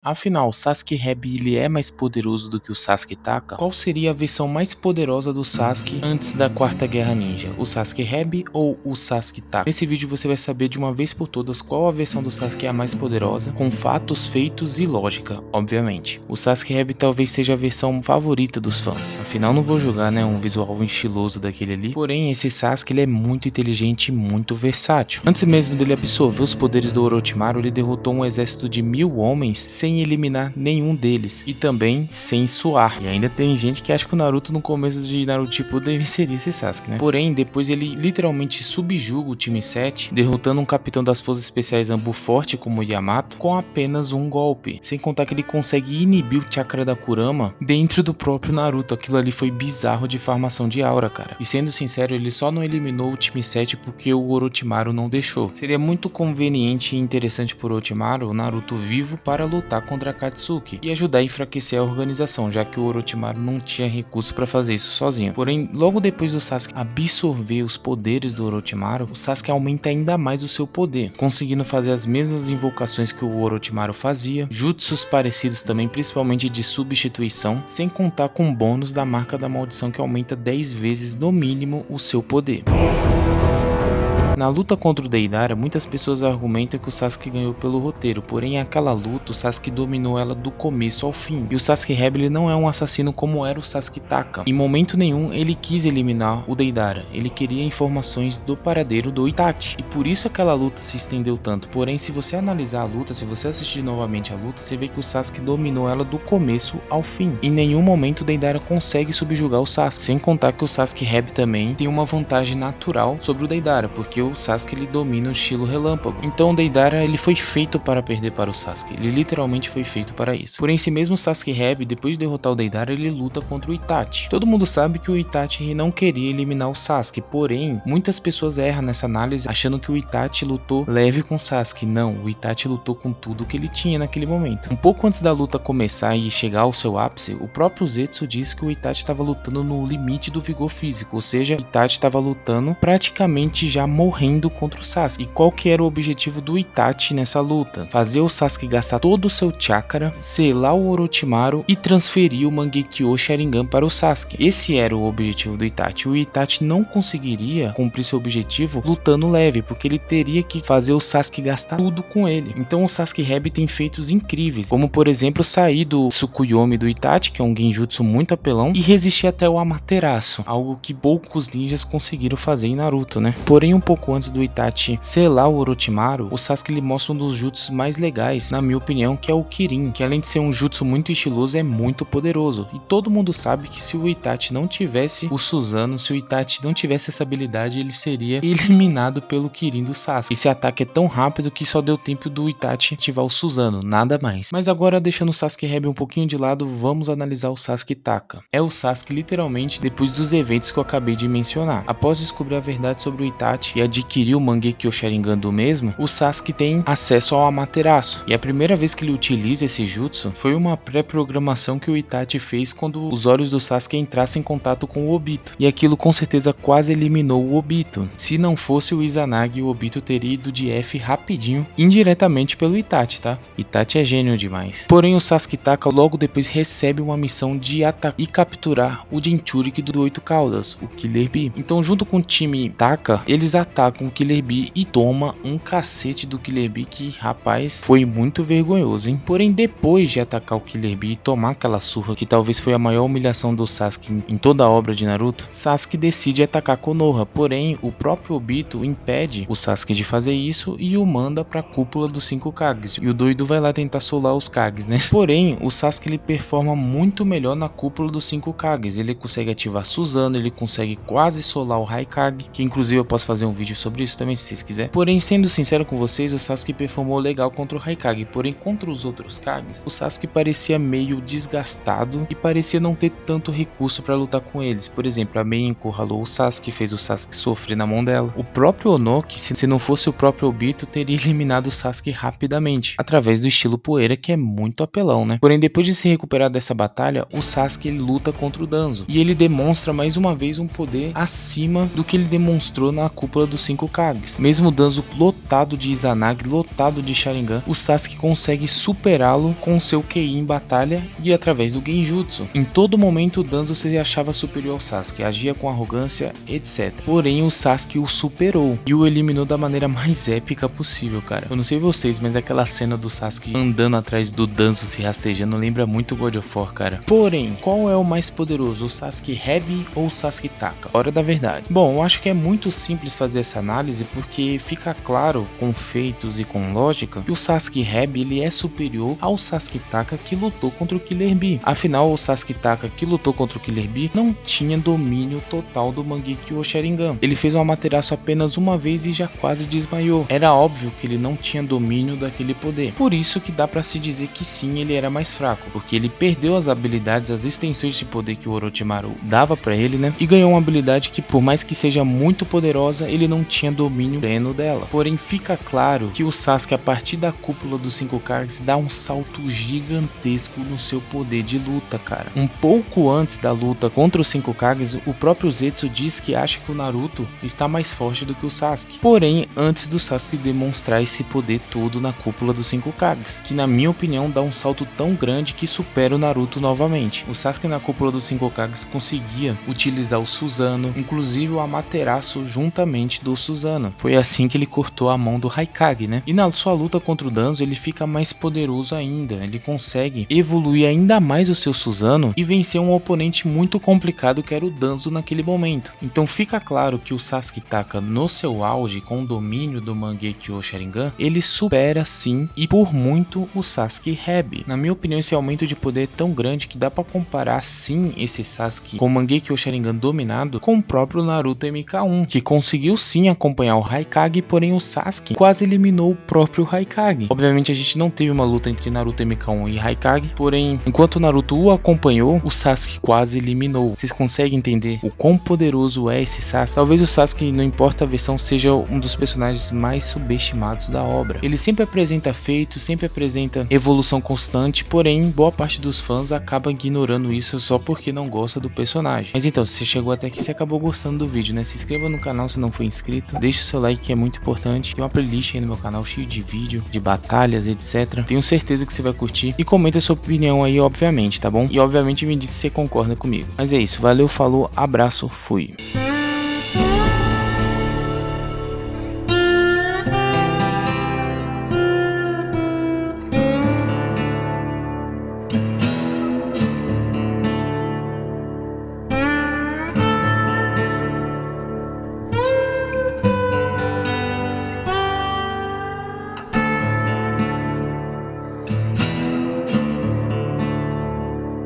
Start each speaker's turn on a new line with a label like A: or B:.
A: Afinal, o Sasuke Hebi ele é mais poderoso do que o Sasuke Taka? Qual seria a versão mais poderosa do Sasuke antes da Quarta Guerra Ninja? O Sasuke Hebi ou o Sasuke Taka? Nesse vídeo você vai saber de uma vez por todas qual a versão do Sasuke é a mais poderosa, com fatos, feitos e lógica, obviamente. O Sasuke Hebi talvez seja a versão favorita dos fãs. Afinal, não vou julgar, né, um visual estiloso daquele ali. Porém, esse Sasuke ele é muito inteligente e muito versátil. Antes mesmo dele absorver os poderes do Orochimaru, ele derrotou um exército de 1000 homens sem eliminar nenhum deles e também sem suar. E ainda tem gente que acha que o Naruto no começo de Naruto Shippuden venceria esse Sasuke, né? Porém, depois ele literalmente subjuga o time 7, derrotando um capitão das forças especiais Zambu forte como Yamato com apenas um golpe. Sem contar que ele consegue inibir o chakra da Kurama dentro do próprio Naruto. Aquilo ali foi bizarro de farmação de aura, cara. E sendo sincero, ele só não eliminou o time 7 porque o Orochimaru não deixou. Seria muito conveniente e interessante por Orochimaru o Naruto vivo para lutar contra Akatsuki e ajudar a enfraquecer a organização, já que o Orochimaru não tinha recurso para fazer isso sozinho. Porém, logo depois do Sasuke absorver os poderes do Orochimaru, o Sasuke aumenta ainda mais o seu poder, conseguindo fazer as mesmas invocações que o Orochimaru fazia, jutsus parecidos também, principalmente de substituição, sem contar com o bônus da marca da maldição que aumenta 10 vezes no mínimo o seu poder. Na luta contra o Deidara, muitas pessoas argumentam que o Sasuke ganhou pelo roteiro, porém aquela luta o Sasuke dominou ela do começo ao fim. E o Sasuke Hebi ele não é um assassino como era o Sasuke Taka. Em momento nenhum ele quis eliminar o Deidara, ele queria informações do paradeiro do Itachi. E por isso aquela luta se estendeu tanto. Porém, se você analisar a luta, se você assistir novamente a luta, você vê que o Sasuke dominou ela do começo ao fim. Em nenhum momento o Deidara consegue subjugar o Sasuke. Sem contar que o Sasuke Hebi também tem uma vantagem natural sobre o Deidara, porque o Sasuke ele domina o estilo relâmpago. Então o Deidara ele foi feito para perder para o Sasuke. Ele literalmente foi feito para isso. Porém, esse mesmo Sasuke Hebi, depois de derrotar o Deidara, ele luta contra o Itachi. Todo mundo sabe que o Itachi não queria eliminar o Sasuke. Porém, muitas pessoas erram nessa análise achando que o Itachi lutou leve com o Sasuke. Não, o Itachi lutou com tudo que ele tinha naquele momento. Um pouco antes da luta começar e chegar ao seu ápice, o próprio Zetsu disse que o Itachi estava lutando no limite do vigor físico. Ou seja, o Itachi estava lutando praticamente já morrendo contra o Sasuke. E qual que era o objetivo do Itachi nessa luta? Fazer o Sasuke gastar todo o seu chakra, selar o Orochimaru e transferir o Mangekyo Sharingan para o Sasuke. Esse era o objetivo do Itachi. O Itachi não conseguiria cumprir seu objetivo lutando leve, porque ele teria que fazer o Sasuke gastar tudo com ele. Então o Sasuke Hebi tem feitos incríveis, como por exemplo sair do Tsukuyomi do Itachi, que é um genjutsu muito apelão, e resistir até o Amaterasu, algo que poucos ninjas conseguiram fazer em Naruto, né? Porém, um pouco antes do Itachi selar o Orochimaru, o Sasuke ele mostra um dos jutsus mais legais, na minha opinião, que é o Kirin, que além de ser um jutsu muito estiloso, é muito poderoso. E todo mundo sabe que se o Itachi não tivesse o Susanoo, se o Itachi não tivesse essa habilidade, ele seria eliminado pelo Kirin do Sasuke. Esse ataque é tão rápido que só deu tempo do Itachi ativar o Susanoo, nada mais. Mas agora, deixando o Sasuke Hebi um pouquinho de lado, vamos analisar o Sasuke Taka. É o Sasuke literalmente depois dos eventos que eu acabei de mencionar. Após descobrir a verdade sobre o Itachi e adquirir o Mangekyo Sharingan do mesmo, o Sasuke tem acesso ao Amaterasu. E a primeira vez que ele utiliza esse jutsu foi uma pré-programação que o Itachi fez quando os olhos do Sasuke entrassem em contato com o Obito. E aquilo com certeza quase eliminou o Obito. Se não fosse o Izanagi, o Obito teria ido de F rapidinho, indiretamente pelo Itachi, tá? Itachi é gênio demais. Porém, o Sasuke Taka logo depois recebe uma missão de atacar e capturar o Jinchuriki do Oito Caudas, o Killer Bee. Então, junto com o time Taka, eles atacam o Killer Bee e toma um cacete do Killer Bee que, rapaz, foi muito vergonhoso, hein? Porém, depois de atacar o Killer Bee e tomar aquela surra, que talvez foi a maior humilhação do Sasuke em toda a obra de Naruto, Sasuke decide atacar Konoha. Porém, o próprio Obito impede o Sasuke de fazer isso e o manda pra cúpula dos 5 Kages. E o doido vai lá tentar solar os Kages, né? Porém, o Sasuke ele performa muito melhor na cúpula dos 5 Kages. Ele consegue ativar Susanoo, ele consegue quase solar o Raikage, que inclusive eu posso fazer um vídeo sobre isso também se vocês quiserem. Porém, sendo sincero com vocês, o Sasuke performou legal contra o Raikage. Porém, contra os outros Kages, o Sasuke parecia meio desgastado e parecia não ter tanto recurso para lutar com eles. Por exemplo, a Mei encurralou o Sasuke, fez o Sasuke sofrer na mão dela. O próprio Onoki, se não fosse o próprio Obito, teria eliminado o Sasuke rapidamente, através do estilo poeira, que é muito apelão, né? Porém, depois de se recuperar dessa batalha, o Sasuke ele luta contra o Danzo. E ele demonstra mais uma vez um poder acima do que ele demonstrou na cúpula dos dos 5 Kages. Mesmo o Danzo lotado de Izanagi, lotado de Sharingan, o Sasuke consegue superá-lo com seu QI em batalha e através do Genjutsu. Em todo momento o Danzo se achava superior ao Sasuke, agia com arrogância, etc. Porém o Sasuke o superou e o eliminou da maneira mais épica possível, cara. Eu não sei vocês, mas aquela cena do Sasuke andando atrás do Danzo se rastejando lembra muito God of War, cara. Porém, qual é o mais poderoso, o Sasuke Heavy ou o Sasuke Taka? Hora da verdade. Bom, eu acho que é muito simples fazer essa análise porque fica claro, com feitos e com lógica, que o Sasuke Heavy ele é superior ao Sasuke Taka que lutou contra o Killer Bee. Afinal, o Sasuke Taka que lutou contra o Killer Bee não tinha domínio total do Mangekyo Sharingan. Ele fez um Amaterasu apenas uma vez e já quase desmaiou. Era óbvio que ele não tinha domínio daquele poder. Por isso que dá pra se dizer que sim, ele era mais fraco, porque ele perdeu as habilidades, as extensões de poder que o Orochimaru dava pra ele, né? E ganhou uma habilidade que, por mais que seja muito poderosa, ele não tinha domínio pleno dela. Porém, fica claro que o Sasuke, a partir da cúpula dos 5 Kages, dá um salto gigantesco no seu poder de luta, cara. Um pouco antes da luta contra os 5 Kages, o próprio Zetsu diz que acha que o Naruto está mais forte do que o Sasuke. Porém, antes do Sasuke demonstrar esse poder todo na cúpula dos 5 Kages, que na minha opinião dá um salto tão grande que supera o Naruto novamente. O Sasuke na cúpula dos 5 Kages conseguia utilizar o Susanoo, inclusive o Amaterasu juntamente do Susanoo. Foi assim que ele cortou a mão do Raikage, né? E na sua luta contra o Danzo ele fica mais poderoso ainda, ele consegue evoluir ainda mais o seu Susanoo e vencer um oponente muito complicado que era o Danzo naquele momento. Então fica claro que o Sasuke Taka no seu auge, com o domínio do Mangekyo Sharingan, ele supera sim e por muito o Sasuke Heavy. Na minha opinião, esse aumento de poder é tão grande que dá pra comparar sim esse Sasuke com o Mangekyo Sharingan dominado com o próprio Naruto MK1, que conseguiu sim acompanhar o Raikage, porém o Sasuke quase eliminou o próprio Raikage. Obviamente a gente não teve uma luta entre Naruto MK1 e Raikage, porém enquanto o Naruto o acompanhou, o Sasuke quase eliminou. Vocês conseguem entender o quão poderoso é esse Sasuke? Talvez o Sasuke, não importa a versão, seja um dos personagens mais subestimados da obra. Ele sempre apresenta feitos, sempre apresenta evolução constante, porém boa parte dos fãs acaba ignorando isso só porque não gosta do personagem. Mas então, se você chegou até aqui, você acabou gostando do vídeo, né? Se inscreva no canal se não for inscrito, deixe o seu like que é muito importante. Tem uma playlist aí no meu canal cheio de vídeo, de batalhas, etc. Tenho certeza que você vai curtir e comenta a sua opinião aí, obviamente, tá bom? E obviamente me diz se você concorda comigo. Mas é isso, valeu, falou, abraço, fui!